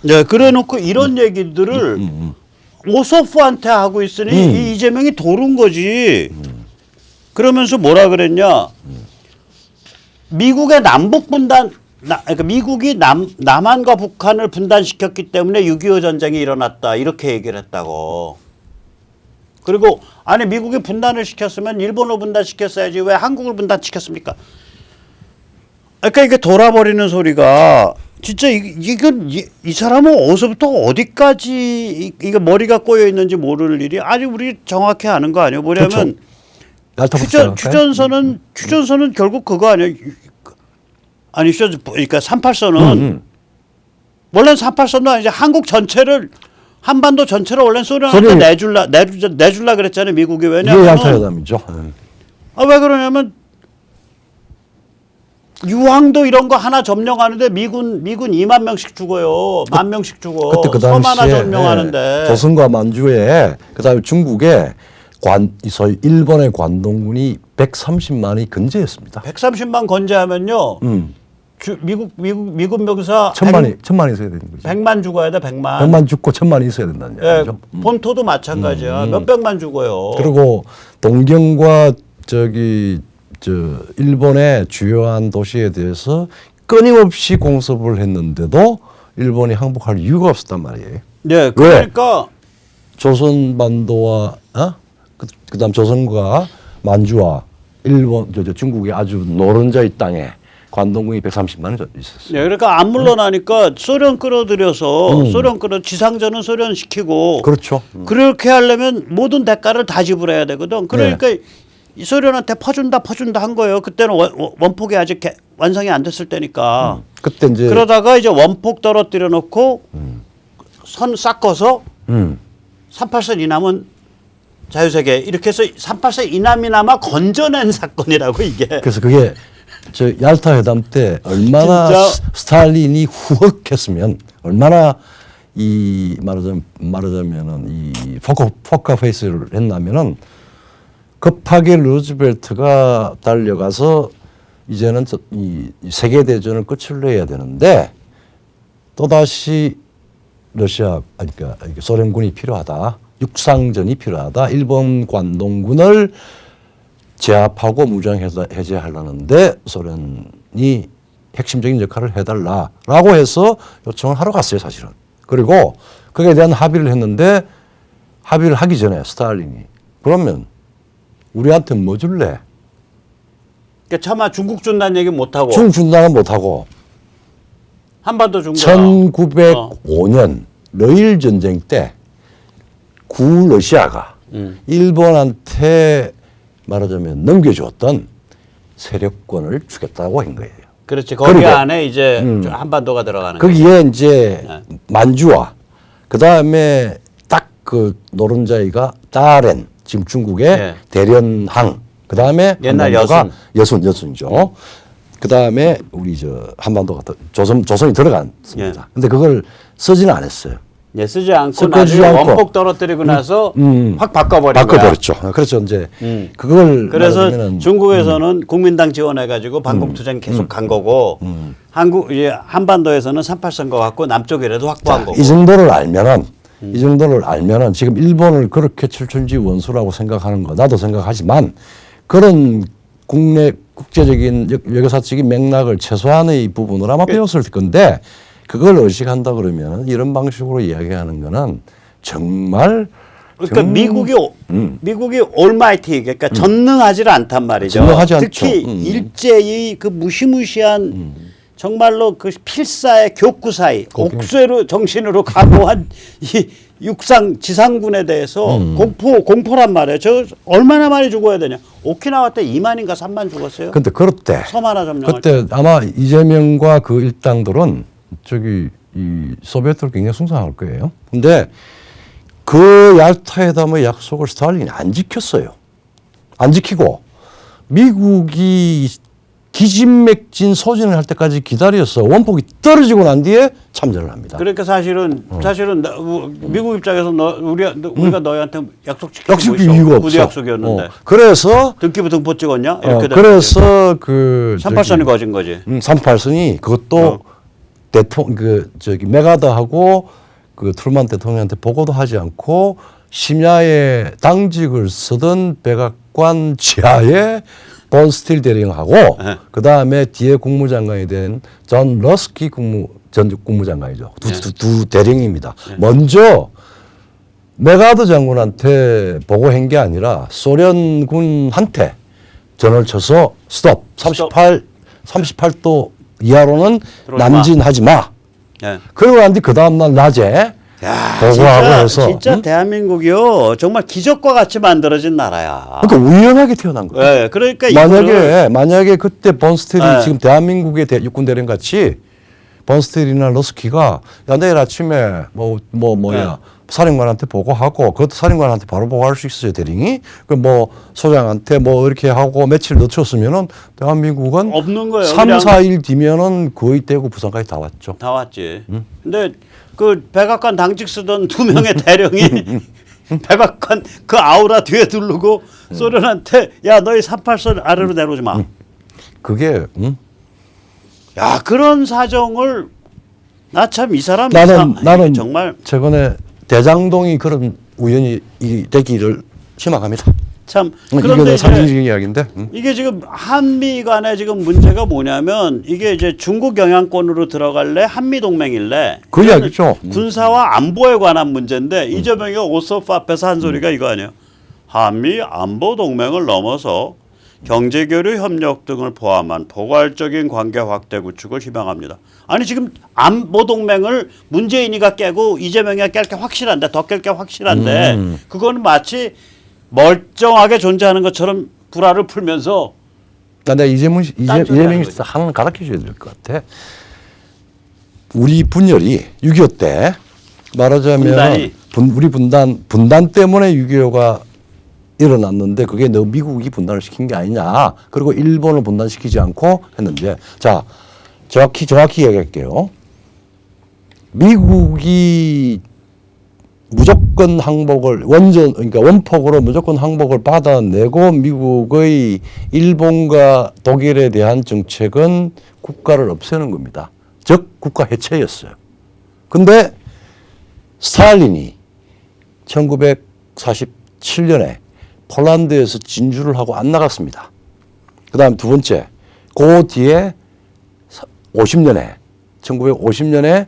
네, 그래놓고 이런 얘기들을 오소프한테 하고 있으니 이 이재명이 도른 거지. 그러면서 뭐라 그랬냐? 미국의 남북 분단, 그러니까 미국이 남한과 북한을 분단시켰기 때문에 6.25 전쟁이 일어났다 이렇게 얘기를 했다고. 그리고 아니 미국이 분단을 시켰으면 일본을 분단시켰어야지 왜 한국을 분단시켰습니까? 그러니까 이게 돌아버리는 소리가 진짜 이건 이 사람은 어디서부터 어디까지 이게 머리가 꼬여 있는지 모르는 일이 아니 우리 정확히 아는 거 아니에요? 뭐냐면 추전선은 결국 그거 아니에요? 아니 그러니까 38선은 원래 38선도 아니지 한국 전체를 한반도 전체를 원래 소련한테 내줄라 그랬잖아요 미국이. 왜냐하면 이게 얄타회담이죠. 왜 그러냐면 유황도 이런 거 하나 점령하는데 미군 2만 명씩 죽어요. 1만 명씩 죽어. 그때 그 섬 하나 당시에 점령하는데. 조선과 만주에 그다음에 중국에 소위 일본의 관동군이 130만이 건재했습니다. 130만 건재하면요. 미군 병사 천만이 있어야 되는 거죠. 100만 죽어야 돼. 100만. 100만 죽고 1000만이 있어야 된다는 얘기죠. 본토도 마찬가지야. 몇백만 죽어요. 그리고 동경과 일본의 주요한 도시에 대해서 끊임없이 공습을 했는데도 일본이 항복할 이유가 없었단 말이에요. 네, 그러니까 조선반도와 그다음 조선과 만주와 일본 중국의 아주 노른자의 땅에 관동군이 130만이 있었어요. 네, 그러니까 안 물러나니까 소련 끌어들여서 지상전은 소련 시키고 그렇죠. 그렇게 하려면 모든 대가를 다 지불해야 되거든. 그러니까 이 소련한테 퍼준다 한 거예요. 그때는 원폭이 아직 완성이 안 됐을 때니까. 그때 이제 그러다가 이제 원폭 떨어뜨려 놓고 선 싹어서 38선 이남은 자유세계 이렇게 해서 38선 이남이나마 건져낸 사건이라고 이게. 그래서 그게 얄타 회담 때 얼마나 스탈린이 후흑했으면 얼마나 이 말하자면은 이 포커페이스를 했나면은 급하게 루즈벨트가 달려가서 이제는 이 세계 대전을 끝을 내야 되는데 또 다시 그러니까 소련군이 필요하다, 육상전이 필요하다, 일본 관동군을 제압하고 무장 해제하려는데 소련이 핵심적인 역할을 해달라라고 해서 요청을 하러 갔어요 사실은. 그리고 거기에 대한 합의를 했는데 합의를 하기 전에 스탈린이 그러면 우리한테 뭐 줄래? 그러니까 차마 중국 준다는 얘기 못 하고. 중국 준다는 못 하고. 한반도 중국. 1905년 러일 전쟁 때 구러시아가 일본한테 말하자면 넘겨주었던 세력권을 주겠다고 한 거예요. 그렇지. 거기 안에 이제 한반도가 들어가는 거예요. 거기에 이제 만주와 그 다음에 딱 그 노른자이가 다렌 지금 중국의 대련항 그 다음에 옛날 여순이죠. 그 다음에 우리 한반도가 조선이 들어갔습니다. 근데 그걸 쓰지는 않았어요. 쓰지 않고 나중에 원폭 떨어뜨리고 나서 확 바꿔버렸죠. 그렇죠. 이제 그걸 그래서 중국에서는 국민당 지원해가지고 반공투쟁 계속 간 거고 이제 한반도에서는 38선거 갖고 남쪽이라도 확보한 거고. 이 정도를 알면은 지금 일본을 그렇게 철천지 원수라고 생각하는 거 나도 생각하지만 그런 국제적인 역사적인 맥락을 최소한의 부분을 아마 배웠을 건데 그걸 의식한다 그러면 이런 방식으로 이야기하는 거는 정말 그러니까 미국이 올마이티 그러니까 전능하지를 않단 말이죠. 전능하지 않죠. 특히 일제의 그 무시무시한 정말로 그 필사의 교구사의 옥쇠로 정신으로 각오한 이 지상군에 대해서 공포란 말이에요. 저 얼마나 많이 죽어야 되냐. 오키나와 때 2만인가 3만 죽었어요. 근데 그때 섬 하나 점령할 그때 아마 이재명과 그 일당들은 이 소비에트를 굉장히 숭상할 거예요. 근데 그 얄타회담의 약속을 스탈린이 안 지켰어요. 안 지키고 미국이 기진맥진 소진을 할 때까지 기다려서 원폭이 떨어지고 난 뒤에 참전을 합니다. 그러니까 사실은 미국 입장에서 우리가 너희한테 약속 지키고 이유가 없어. 부대 약속이었는데. 그래서 등기부 등포 찍었냐? 이렇게 그래서 그 38선이 거진 거지. 38선이 그것도 메가더하고 그 트루만 대통령한테 보고도 하지 않고 심야에 당직을 쓰던 백악관 지하에 본 스틸 대령하고 네. 그 다음에 뒤에 국무장관이 된 존 러스키 전 국무장관이죠. 두 대령입니다. 먼저 메가더 장군한테 보고한 게 아니라 소련군한테 전화를 쳐서 스톱 38도 이하로는 들어오지 남진하지 마. 예. 그러고 난 뒤 그 다음날 낮에 야, 보고하고 진짜, 해서 진짜 대한민국이요 정말 기적과 같이 만들어진 나라야. 그러니까 우연하게 태어난 거예요. 예, 그러니까 이거를 만약에 그때 본스틸이 네. 지금 대한민국의 육군 대령 같이 본스틸이나 러스키가 야 내일 아침에 뭐야 사령관한테 보고하고 그것도 사령관한테 바로 보고할 수 있어요 대령이 그 뭐 소장한테 뭐 이렇게 하고 며칠 늦췄으면은 대한민국은 없는 거예요. 3, 그냥 4일 뒤면은 거의 대구 부산까지 다 왔죠. 다 왔지. 근데 그 백악관 당직 쓰던 두 명의 대령이 백악관 그 아우라 뒤에 두르고 소련한테 야 너희 38선 아래로 내려오지 마. 그게 야 그런 사정을 나 참 이 사람 나는 정말 최근에 대장동이 그런 우연히 되기를 희망합니다. 참 이게 그런데 내 이제 상징적인 이야기인데. 이게 지금 한미 간의 지금 문제가 뭐냐면 이게 이제 중국 영향권으로 들어갈래 한미 동맹일래 그 이야기죠. 군사와 안보에 관한 문제인데 이재명이 오소프 앞에서 한 소리가 이거 아니에요. 한미 안보 동맹을 넘어서 경제 교류 협력 등을 포함한 포괄적인 관계 확대 구축을 희망합니다. 아니 지금 안보 동맹을 문재인이가 깨고 이재명이가 깰 게 확실한데 더 깰 게 확실한데 그거는 마치 멀쩡하게 존재하는 것처럼 불화를 풀면서 내가 이재명이 거죠. 하나는 가르쳐 줘야 될 것 같아. 우리 분열이 6.25 때 말하자면 우리 분단 때문에 6.25가 일어났는데 그게 너 미국이 분단을 시킨 게 아니냐. 그리고 일본을 분단시키지 않고 했는데 자 정확히 얘기할게요. 미국이 무조건 항복을 그러니까 원폭으로 무조건 항복을 받아내고 미국의 일본과 독일에 대한 정책은 국가를 없애는 겁니다. 즉 국가 해체였어요. 근데 스탈린이 1947년에 폴란드에서 진주를 하고 안 나갔습니다. 그다음 두 번째, 그 뒤에 1950년에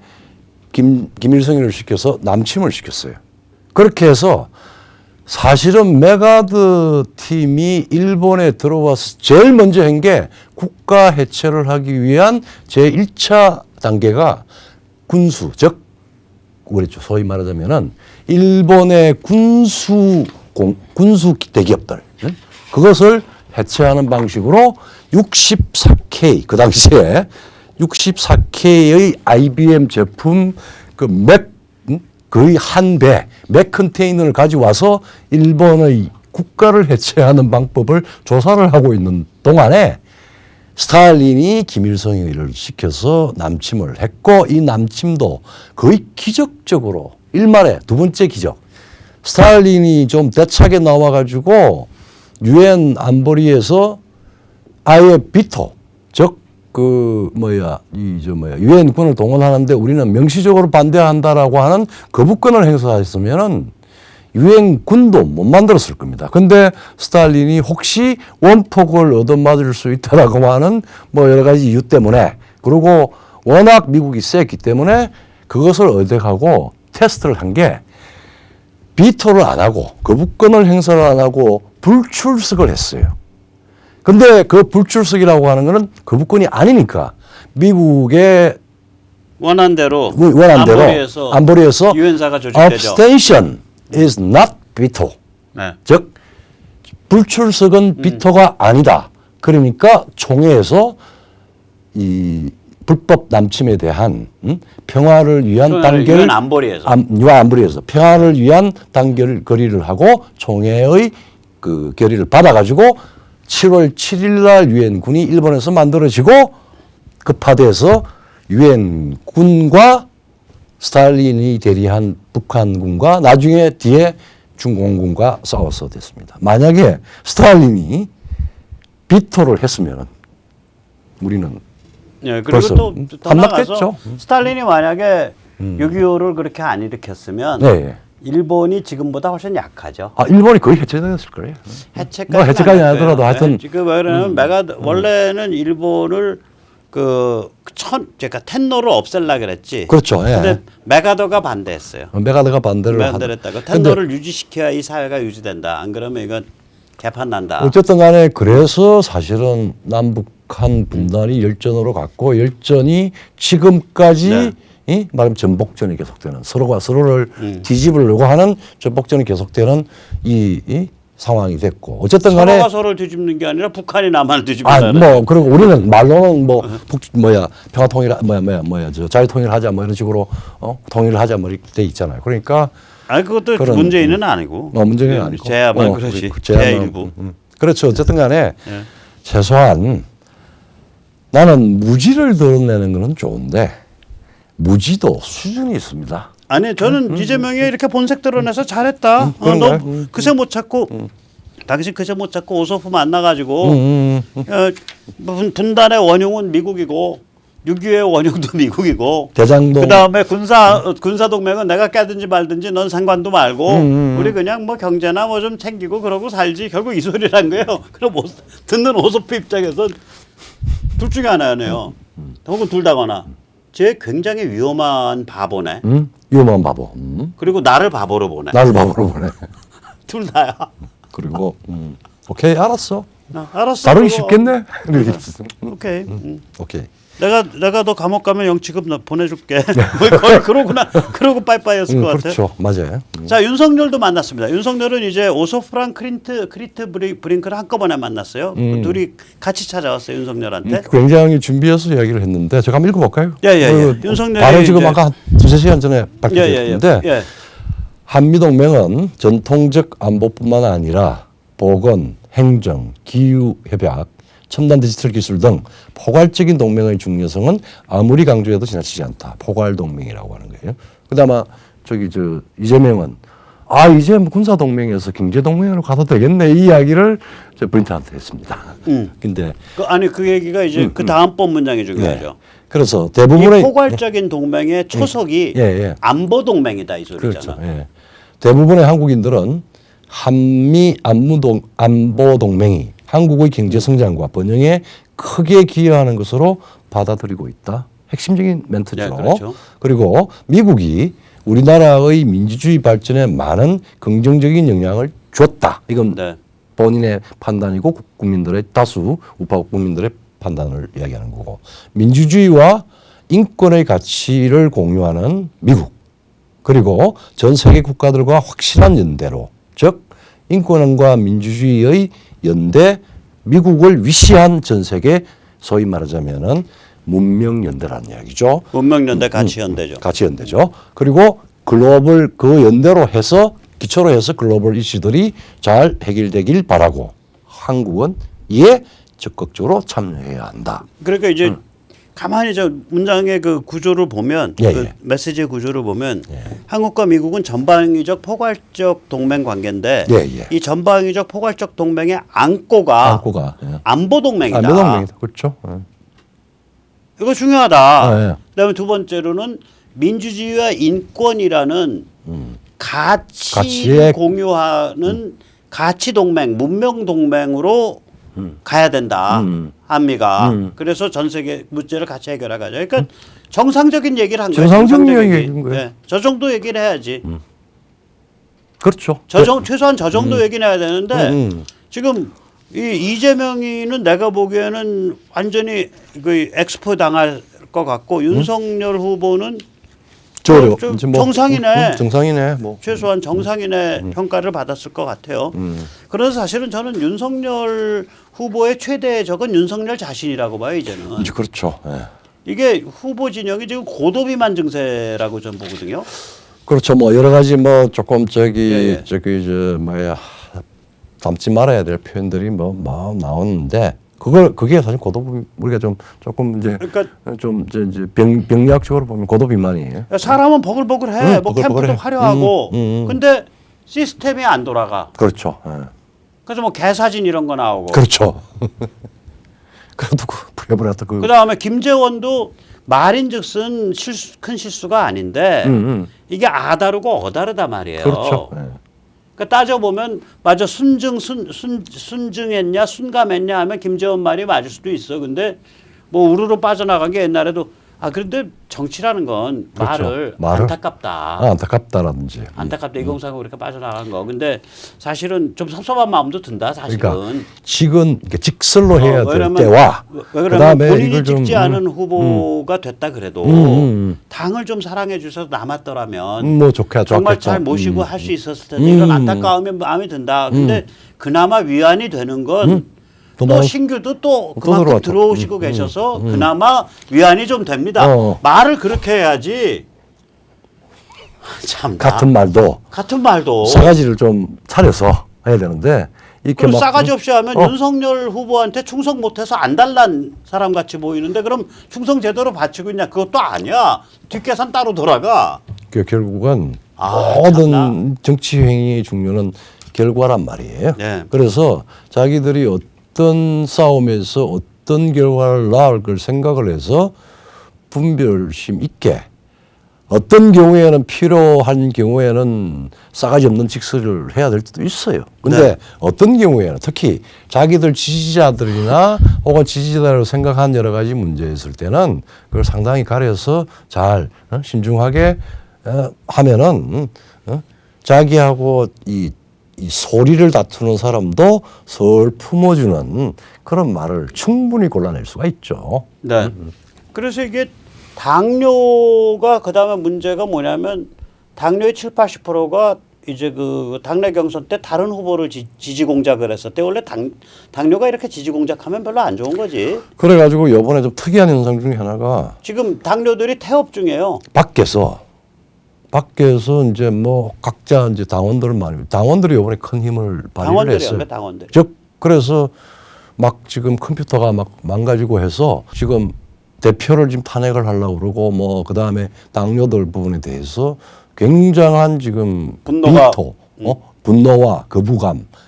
김일성이를 시켜서 남침을 시켰어요. 그렇게 해서 사실은 메가드 팀이 일본에 들어와서 제일 먼저 한 게 국가 해체를 하기 위한 제1차 단계가 군수, 즉 그랬죠. 소위 말하자면은 일본의 군수 대기업들 그것을 해체하는 방식으로 64K 그 당시에 64K의 IBM 제품 거의 한 배 맥 컨테이너를 가져와서 일본의 국가를 해체하는 방법을 조사를 하고 있는 동안에 스탈린이 김일성을 시켜서 남침을 했고 이 남침도 거의 기적적으로 일말에 두 번째 기적. 스탈린이 좀 대차게 나와가지고 유엔 안보리에서 아예 비토 즉 유엔군을 동원하는데 우리는 명시적으로 반대한다라고 하는 거부권을 행사했으면은 유엔군도 못 만들었을 겁니다. 근데 스탈린이 혹시 원폭을 얻어맞을 수 있다라고 하는 여러 가지 이유 때문에 그리고 워낙 미국이 셌기 때문에 그것을 의뢰하고 테스트를 한 게 비토를 안 하고 거부권을 행사를 안 하고 불출석을 했어요. 근데 그 불출석이라고 하는 거는 거부권이 아니니까 미국의 원한 대로 안보리에서 유엔사가 조직되죠. abstention is not veto. 네. 즉 불출석은 비토가 아니다. 그러니까 총회에서 이 불법 남침에 대한 평화를 위한 단계를 유엔 안보리에서 평화를 위한 단계를 결의를 하고 총회의 그 결의를 받아가지고 7월 7일 날 유엔군이 일본에서 만들어지고 급파돼서 유엔군과 스탈린이 대리한 북한군과 나중에 뒤에 중공군과 싸워서 됐습니다. 만약에 스탈린이 비토를 했으면 우리는 예, 그리고 벌써 또 한납겠죠. 나가서 스탈린이 만약에 6.25를 그렇게 안 일으켰으면 네. 예. 일본이 지금보다 훨씬 약하죠. 아 일본이 거의 해체됐을 거예요. 해체까지 뭐 해체까지 안 하더라도 하여튼 지금 왜냐면 원래는 일본을 그러니까 텐노를 없앨라 그랬지. 그렇죠. 예. 근데 메가더가 반대했어요. 메가더가 반대를 했다고. 텐노를 유지시켜야 이 사회가 유지된다. 안 그러면 이건 개판 난다. 어쨌든 간에 그래서 사실은 남북한 분단이 열전으로 갔고 열전이 지금까지 네. 이 말하면 전복전이 계속되는 서로가 서로를 뒤집으려고 하는 전복전이 계속되는 이 상황이 됐고 어쨌든 간에 서로가 서로를 뒤집는 게 아니라 북한이 남한을 뒤집는다는. 뭐 그리고 우리는 말로는 뭐 평화통일 저 자유통일하자 뭐 이런 식으로 통일을 하자 뭐 이렇게 돼 있잖아요. 그러니까 아니 그것도 그런, 문재인은 아니고. 문제는 아니고 제야만 그렇지. 제야만, 제야 일부. 그렇죠. 어쨌든 간에 예. 최소한 나는 무지를 드러내는 것은 좋은데 무지도 수준이 있습니다. 아니 저는 이재명이 이렇게 본색 드러내서 잘했다. 그런가요? 너 그새 못 찾고 당신 그새 못 찾고 오소프 만나가지고 분단의 원흉은 미국이고 6.25의 원흉도 미국이고 대장동 그다음에 군사 동맹은 내가 깨든지 말든지 넌 상관도 말고 우리 그냥 뭐 경제나 뭐 좀 챙기고 그러고 살지. 결국 이 소리란 거예요. 그럼 듣는 오소프 입장에서 둘 중에 하나네요. 혹은 둘 다거나. 쟤 굉장히 위험한 바보네. 위험한 바보. 그리고 나를 바보로 보네. 나를 바보로 보내. 둘 다야. 그리고 오케이 알았어. 알았어. 다루기 그거. 쉽겠네. 이렇게. 오케이. 오케이. 내가 너 감옥 가면 영치금 보내줄게. 뭐 거의 그러구나. 그러고 빠이빠이였을 것 같아. 그렇죠. 맞아요. 자 윤석열도 만났습니다. 윤석열은 이제 오소프랑 크리트 브링크를 한꺼번에 만났어요. 둘이 같이 찾아왔어요 윤석열한테. 굉장히 준비해서 이야기를 했는데 제가 한번 읽어볼까요? 예. 윤석열이 바로 지금 이제- 아까 한 두세 시간 전에 밝혀졌는데 예. 한미동맹은 전통적 안보뿐만 아니라 보건, 행정, 기후협약, 첨단 디지털 기술 등 포괄적인 동맹의 중요성은 아무리 강조해도 지나치지 않다. 포괄 동맹이라고 하는 거예요. 그다음에 이재명은 이제 군사 동맹에서 경제 동맹으로 가도 되겠네 이 이야기를 브린트한테 했습니다. 근데 그 얘기가 이제 그 다음번 문장이 중요하죠. 그래서 이 대부분의 포괄적인 동맹의 초석이 예. 안보 동맹이다 이 소리잖아. 그렇죠. 예. 대부분의 한국인들은 한미 안보 동맹이 한국의 경제 성장과 번영에 크게 기여하는 것으로 받아들이고 있다. 핵심적인 멘트죠. 네, 그렇죠. 그리고 미국이 우리나라의 민주주의 발전에 많은 긍정적인 영향을 줬다. 이건 네. 본인의 판단이고 국민들의 다수 우파 국민들의 판단을 이야기하는 거고 민주주의와 인권의 가치를 공유하는 미국 그리고 전 세계 국가들과 확실한 연대로 즉 인권과 민주주의의 연대 미국을 위시한 전 세계 소위 말하자면은 문명 연대라는 이야기죠. 문명 연대 가치 연대죠. 가치 연대죠. 그리고 글로벌 그 연대로 해서 기초로 해서 글로벌 이슈들이 잘 해결되길 바라고 한국은 이에 적극적으로 참여해야 한다. 그러니까 이제 가만히 저 문장의 그 구조를 보면 예, 그 예. 메시지의 구조를 보면 한국과 미국은 전방위적 포괄적 동맹 관계인데 예, 예. 이 전방위적 포괄적 동맹의 안고가 안보 동맹이다. 안보 동맹이다. 그렇죠. 예. 이거 중요하다. 예. 그다음에 두 번째로는 민주주의와 인권이라는 가치를 공유하는 가치 동맹, 문명 동맹으로 가야 된다. 한미가. 그래서 전 세계 문제를 같이 해결하가죠. 그러니까 정상적인 얘기를 한 거예요. 정상적인 정상적인 얘기인 거예요. 네. 저 정도 얘기를 해야지. 그렇죠. 최소한 저 정도 얘기는 해야 되는데 지금 이 이재명이는 내가 보기에는 완전히 그 엑스포 당할 것 같고 윤석열 후보는 좀 정상이네. 정상이네. 뭐. 최소한 정상인의 평가를 받았을 것 같아요. 그래서 사실은 저는 윤석열 후보의 최대 적은 윤석열 자신이라고 봐요 이제는. 이제 그렇죠. 예. 이게 후보 진영이 지금 고도비만 증세라고 저는 보거든요. 그렇죠. 뭐 여러 가지 뭐 조금 예. 담지 말아야 될 표현들이 뭐 나오는데 그게 사실 고도비 우리가 좀 조금 이제 그러니까 좀 이제 병리학적으로 보면 고도비만이에요. 사람은 버글버글해. 뭐 캠프도 버글버글해. 화려하고. 근데 시스템이 안 돌아가. 그렇죠. 예. 그래서 뭐 개사진 이런 거 나오고. 그렇죠. 그래도 해버렸다. 그다음에 김재원도 말인즉슨 큰 실수가 아닌데 이게 아다르고 어다르다 말이에요. 그렇죠. 예. 그러니까 따져보면 맞아 순증했냐 순감했냐 하면 김재원 말이 맞을 수도 있어. 근데 뭐 우르르 빠져나간 게 옛날에도 그런데 정치라는 건 그렇죠. 말을 안타깝다. 안타깝다라든지. 안타깝다. 이공사고 그렇게 빠져나간 거. 근데 사실은 좀 섭섭한 마음도 든다. 사실은. 그러니까 직은 직설로 해야 될 왜냐면, 때와 왜 그다음에 본인이 이걸 좀 찍지 않은 후보가 됐다 그래도 당을 좀 사랑해 주셔서 남았더라면 뭐 좋겠다. 정말 잘 모시고 할 수 있었을 텐데 이런 안타까움이 마음이 든다. 근데 그나마 위안이 되는 건 또 신규도 또 그만큼 들어오시고 계셔서 그나마 위안이 좀 됩니다. 말을 그렇게 해야지. 참 같은 말도 싸가지를 좀 차려서 해야 되는데 이렇게 막 싸가지 없이 하면 윤석열 후보한테 충성 못해서 안달난 사람 같이 보이는데 그럼 충성 제대로 바치고 있냐? 그것도 아니야. 뒷계산 따로 돌아가. 결국은 모든 정치 행위의 중요는 결과란 말이에요. 네. 그래서 자기들이 어떤 싸움에서 어떤 결과를 낳을 걸 생각을 해서 분별심 있게 어떤 경우에는 필요한 경우에는 싸가지 없는 직설을 해야 될 때도 있어요. 근데 어떤 경우에는 특히 자기들 지지자들이나 혹은 지지자라고 생각한 여러 가지 문제 있을 때는 그걸 상당히 가려서 잘 신중하게 하면은 자기하고 이 소리를 다투는 사람도 설 품어주는 그런 말을 충분히 골라낼 수가 있죠. 네. 그래서 이게 당뇨가 그다음에 문제가 뭐냐면 당뇨의 70~80%가 이제 그 당내 경선 때 다른 후보를 지지 공작을 했었대. 원래 당뇨가 이렇게 지지 공작하면 별로 안 좋은 거지. 그래가지고 이번에 좀 특이한 현상 중에 하나가 지금 당뇨들이 태업 중이에요. 밖에서 이제 뭐 각자 이제 당원들이 이번에 큰 힘을 발휘를 했어요. 당원들. 즉 그래서 막 지금 컴퓨터가 막 망가지고 해서 지금 대표를 지금 탄핵을 하려고 그러고 뭐 그다음에 당뇨들 부분에 대해서 굉장한 지금 분노와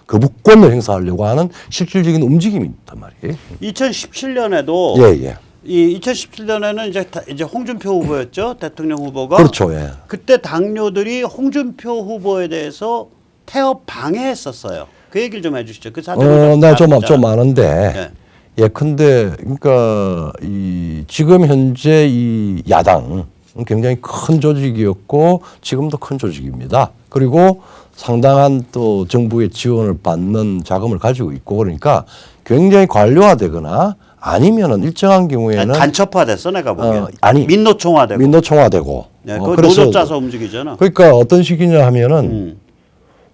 거부권을 행사하려고 하는 실질적인 움직임이 있단 말이에요. 2017년에도 이 2017년에는 이제 홍준표 후보였죠. 대통령 후보가. 그렇죠. 예. 그때 당뇨들이 홍준표 후보에 대해서 태업 방해했었어요. 그 얘기를 좀 해주시죠. 그 사정을 좀 아는데. 예컨대 그러니까 지금 현재 이 야당 굉장히 큰 조직이었고 지금도 큰 조직입니다. 그리고 상당한 또 정부의 지원을 받는 자금을 가지고 있고 그러니까 굉장히 관료화되거나 아니면은 일정한 경우에는 간첩화됐어 내가 보기엔. 민노총화되고. 네, 그 노조 짜서 움직이잖아. 그러니까 어떤 식이냐 하면은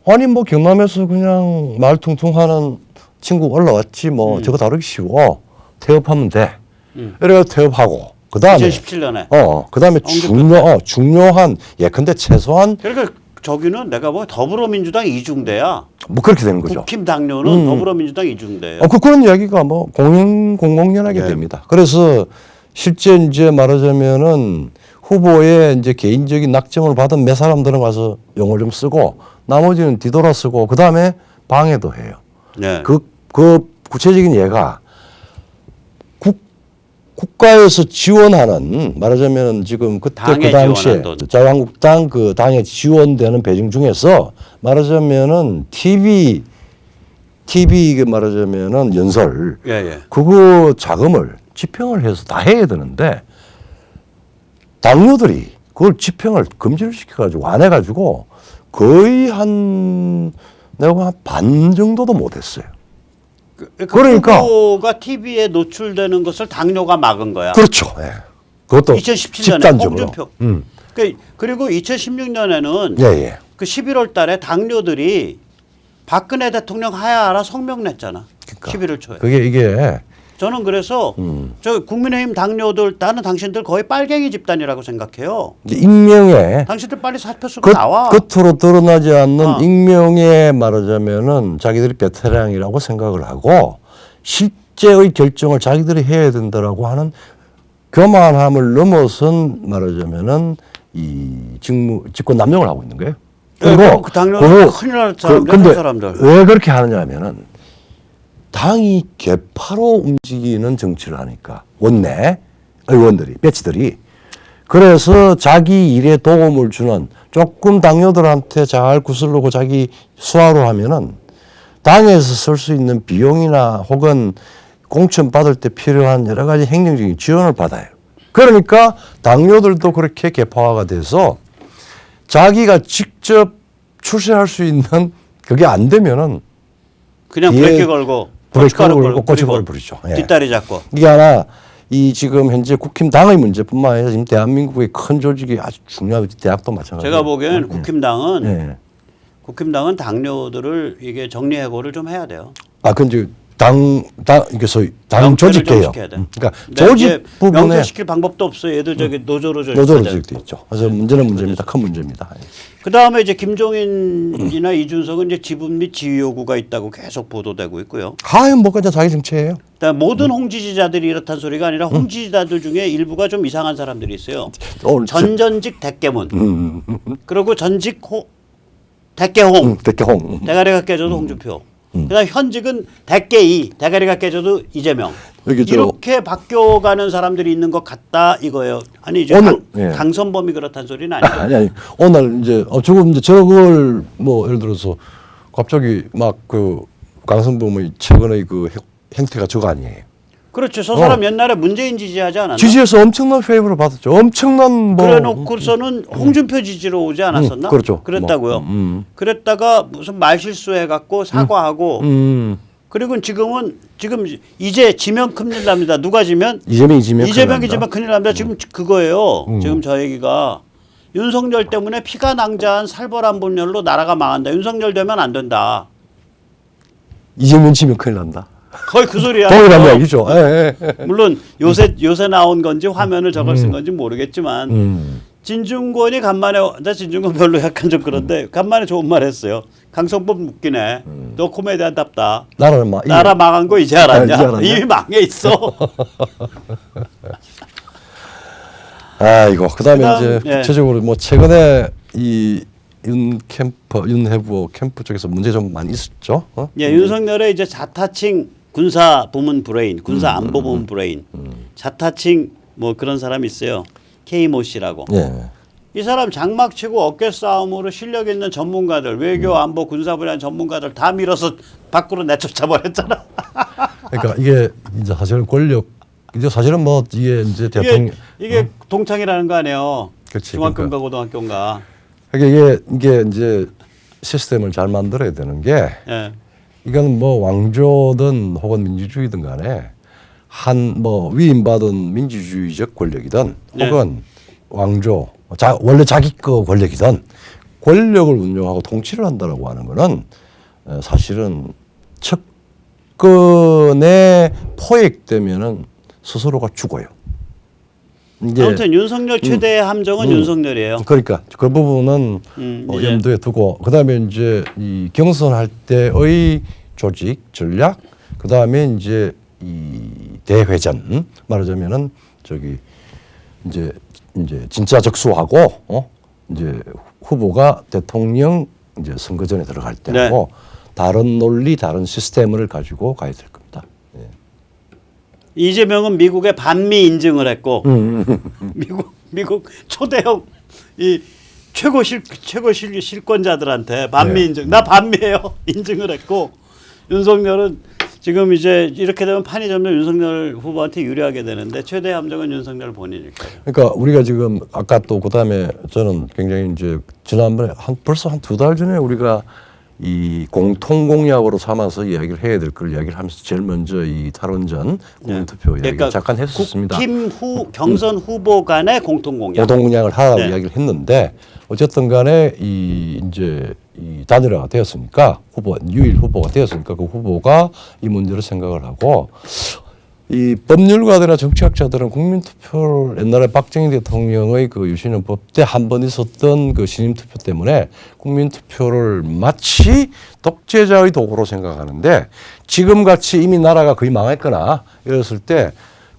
아니 뭐 경남에서 그냥 말퉁퉁하는 친구 올라왔지 뭐 저거 다루기 쉬워 태업하면 돼. 이래가 태업하고 그다음에 2017년에 그다음에 중요한 예컨대 최소한 그러니까 저기는 내가 보기엔 더불어민주당 이중대야. 뭐 그렇게 되는 거죠. 국힘 당뇨는 더불어민주당 이중대예요. 그런 이야기가 뭐 공공연하게 됩니다. 그래서 실제 이제 말하자면은 후보의 이제 개인적인 낙점을 받은 몇 사람들은 가서 용어를 좀 쓰고 나머지는 뒤돌아 쓰고 그다음에 방해도 해요. 네. 그 구체적인 예가 국가에서 지원하는 말하자면 지금 그때 그 당시에 자유한국당 그 당에 지원되는 배정 중에서 말하자면은 TV 말하자면은 연설 그거 자금을 집행을 해서 다 해야 되는데 당뇨들이 그걸 집행을 금지를 시켜가지고 안 해가지고 거의 내가 한 반 정도도 못했어요. 그러니까 후보가 TV에 노출되는 것을 당뇨가 막은 거야. 그렇죠. 예. 그것도 2017년에 집단적으로. 홍준표. 그리고 2016년에는 그 11월 달에 당뇨들이 박근혜 대통령 하야하라 성명 냈잖아. 그러니까 11월 초에. 이게 저는 그래서 저 국민의힘 당뇨들 나는 당신들 거의 빨갱이 집단이라고 생각해요. 익명의 당신들 빨리 사표 쓰고 나와. 겉으로 드러나지 않는 익명의 말하자면은 자기들이 베테랑이라고 생각을 하고 실제의 결정을 자기들이 해야 된다라고 하는 교만함을 넘어선 말하자면은 이 직권 남용을 하고 있는 거예요. 그리고 그 당뇨는 큰일 날 사람들. 왜 그렇게 하느냐면은 당이 개파로 움직이는 정치를 하니까 원내 의원들이 배치들이 그래서 자기 일에 도움을 주는 조금 당뇨들한테 잘 구슬르고 자기 수하로 하면은 당에서 쓸 수 있는 비용이나 혹은 공천 받을 때 필요한 여러 가지 행정적인 지원을 받아요. 그러니까 당뇨들도 그렇게 개파화가 돼서 자기가 직접 출세할 수 있는 그게 안 되면은 그냥 뒤에 브레이크 걸고 브레이크를 걸고 그리고 꼬치발을 부리죠. 예. 뒷다리 잡고. 이게 하나 이 지금 현재 국힘당의 문제뿐만 아니라 지금 대한민국의 큰 조직이 아주 중요하고 대학도 마찬가지예요. 제가 보기에는 국힘당은 예. 국힘당은 당뇨들을 이게 정리해고를 좀 해야 돼요. 아, 근데 이게 소위 당 명태를 좀 조직개혁. 시켜야 돼. 그러니까 근데 조직 이제 부분에 명퇴시킬 방법도 없어요. 얘들 저기 노조로 노조로 조직돼 있죠. 그래서 문제는 문제입니다. 큰 문제입니다. 그 다음에 이제 김종인이나 이준석은 이제 지분 및 지위 요구가 있다고 계속 보도되고 있고요. 하얀 뭐 그냥 자기 정체예요. 그다음에 모든 홍지지자들이 이렇다는 소리가 아니라 홍지지자들 중에 일부가 좀 이상한 사람들이 있어요. 오늘 전직 대깨문, 그리고 전직 대깨홍, 대개홍. 대가리가 깨져도 홍준표. 그다음 현직은 대깨이, 대가리가 깨져도 이재명. 여기 이렇게 바뀌어가는 사람들이 있는 것 같다 이거예요. 아니 이제 오늘, 예. 당선범이 그렇다는 소리는 아니고. 아니 오늘 이제 조금 이제 저걸 뭐 예를 들어서 갑자기 막 그 강성범의 최근의 그 행태가 저거 아니에요. 그렇죠. 저 사람 옛날에 문재인 지지하지 않았나? 지지에서 엄청난 페이버를 받았죠. 엄청난 뭐 그래놓고서는 홍준표 지지로 오지 않았었나? 그렇죠. 그랬다고요. 뭐, 그랬다가 무슨 말실수해갖고 사과하고 그리고 지금 이제 지면 큰일 납니다. 누가 지면? 이재명이 지면 이재명이 지면 큰일 납니다. 지금 그거예요. 지금 저 얘기가 윤석열 때문에 피가 낭자한 살벌한 분열로 나라가 망한다. 윤석열 되면 안 된다. 이재명 지면 큰일 난다. 거의 그 소리야. 동일한 이야기죠. 예, 예. 물론 요새 나온 건지 화면을 저걸 쓴 건지 모르겠지만 진중권이 간만에 나 진중권 별로 약간 좀 그런데 간만에 좋은 말 했어요. 강성범 웃기네. 너 코미디언답다. 나라 망한 거 이제 알았냐? 이제 알았냐? 이미 망해 있어. 아이고 그다음에 이제 예. 구체적으로 뭐 최근에 이 윤해부 캠프 쪽에서 문제 좀 많이 있었죠. 예, 윤석열의 이제 자타칭 군사 부문 브레인, 군사 안보 부문 브레인, 자타칭 뭐 그런 사람이 있어요. K모 씨라고. 예. 이 사람 장막 치고 어깨 싸움으로 실력 있는 전문가들, 외교, 안보, 군사 분야 전문가들 다 밀어서 밖으로 내쫓아 버렸잖아. 그러니까 이게 이제 사실은 권력 이제 사실은 뭐 이게 이제 대통령 이게 동창이라는 거 아니에요. 그렇지, 중학교인가 그러니까. 고등학교인가. 그러니까 이게 이제 시스템을 잘 만들어야 되는 게 예. 이건 뭐 왕조든 혹은 민주주의든 간에 한 뭐 위임받은 민주주의적 권력이든 네. 혹은 왕조 원래 자기 거 권력이든 권력을 운용하고 통치를 한다라고 하는 거는 사실은 척근에 포획되면은 스스로가 죽어요. 이제 아무튼 윤석열 최대의 함정은 윤석열이에요. 그러니까 그 부분은 이제. 염두에 두고 그다음에 이제 이 경선할 때의 조직 전략 그다음에 이제 이 대회전 말하자면은 저기 이제 진짜 적수하고 이제 후보가 대통령 이제 선거전에 들어갈 때하고 다른 논리 다른 시스템을 가지고 가야 될 겁니다. 예. 이재명은 미국의 반미 인증을 했고 미국 초대형 이 최고 실권자들한테 반미 인증 나 반미예요 인증을 했고 윤석열은 지금 이제 이렇게 되면 판이 점점 윤석열 후보한테 유리하게 되는데 최대 함정은 윤석열 본인일 거예요. 그러니까 우리가 지금 아까 또 그다음에 저는 굉장히 이제 지난번에 벌써 한 2달 전에 우리가 이 공통 공약으로 삼아서 이야기를 해야 될 걸 이야기를 하면서 제일 먼저 이 탈원전 국민투표 이야기를 그러니까 잠깐 했었습니다. 국힘 경선 후보 간의 공통 공약. 공통 공약을 하라고 이야기를 했는데 어쨌든 간에 이제 이 단일화가 되었으니까 유일 후보가 되었으니까 그 후보가 이 문제를 생각을 하고 이 법률가들이나 정치학자들은 국민투표를 옛날에 박정희 대통령의 그 유신헌 법때 한 번 있었던 그 신임투표 때문에 국민투표를 마치 독재자의 도구로 생각하는데 지금같이 이미 나라가 거의 망했거나 이랬을 때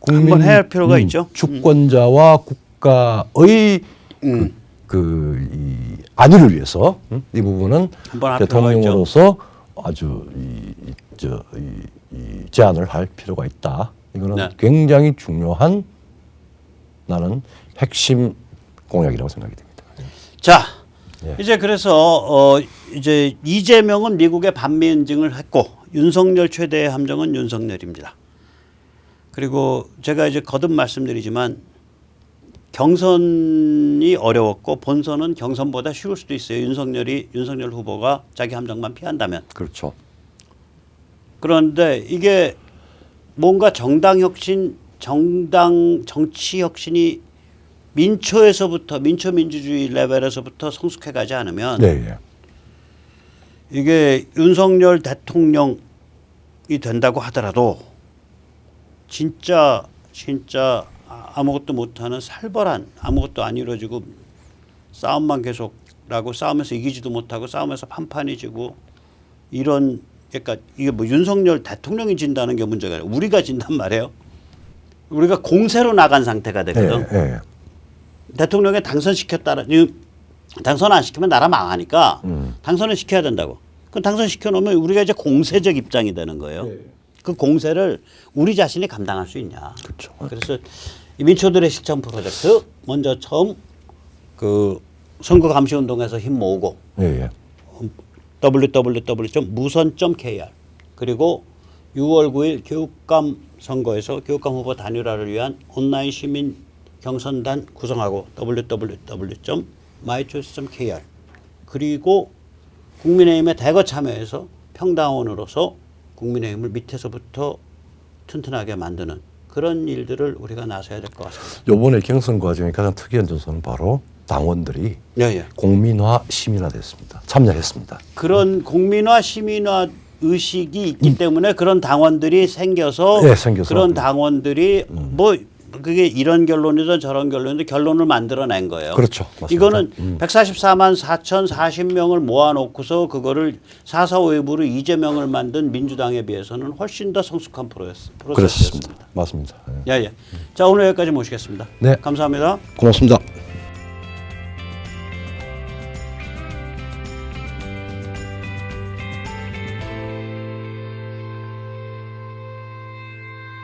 한번 해야 할 필요가 있죠. 주권자와 국가의 이 안위를 위해서 이 부분은 한번 할 대통령으로서 아주 제안을 할 필요가 있다. 이거는 네. 굉장히 중요한 나는 핵심 공약이라고 생각이 됩니다. 자, 예. 이제 그래서 이제 이재명은 미국에 반미 인증을 했고 윤석열 최대의 함정은 윤석열입니다. 그리고 제가 이제 거듭 말씀드리지만 경선이 어려웠고 본선은 경선보다 쉬울 수도 있어요. 윤석열 후보가 자기 함정만 피한다면. 그렇죠. 그런데 이게 뭔가 정치 혁신이 민초민주주의 레벨에서부터 성숙해가지 않으면 네, 예. 이게 윤석열 대통령이 된다고 하더라도 진짜 아무것도 못하는 살벌한 아무것도 안 이루어지고 싸움만 계속 나고 싸우면서 이기지도 못하고 싸우면서 판판이 지고 이런 그러니까 이게 뭐 윤석열 대통령이 진다는 게 문제가 아니라 우리가 진단 말이에요. 우리가 공세로 나간 상태가 됐거든. 예, 예. 대통령에 당선시켰다라 당선 안 시키면 나라 망하니까 당선을 시켜야 된다고. 그 당선시켜 놓으면 우리가 이제 공세적 입장이 되는 거예요. 그 공세를 우리 자신이 감당할 수 있냐. 그렇죠. 그래서 이 민초들의 실천 프로젝트 먼저 처음 그 선거감시운동에서 힘 모으고 예, 예. www.무선.kr 그리고 6월 9일 교육감 선거에서 교육감 후보 단일화를 위한 온라인 시민 경선단 구성하고 www.mychoice.kr 그리고 국민의힘에 대거 참여해서 평당원으로서 국민의힘을 밑에서부터 튼튼하게 만드는 그런 일들을 우리가 나서야 될 것 같습니다. 이번에 경선 과정의 가장 특이한 조서는 바로 당원들이 예. 공민화, 시민화됐습니다. 참여했습니다. 그런 국민화, 시민화 의식이 있기 때문에 그런 당원들이 생겨서, 네, 생겨서. 그런 당원들이 뭐 그게 이런 결론이든 저런 결론이든 결론을 만들어낸 거예요. 그렇죠. 맞습니다. 이거는 144만 4,040명을 모아놓고서 그거를 4.4.5부로 이재명을 만든 민주당에 비해서는 훨씬 더 성숙한 그렇습니다. 프로세스였습니다. 맞습니다. 예. 자, 오늘 여기까지 모시겠습니다. 네. 감사합니다. 고맙습니다.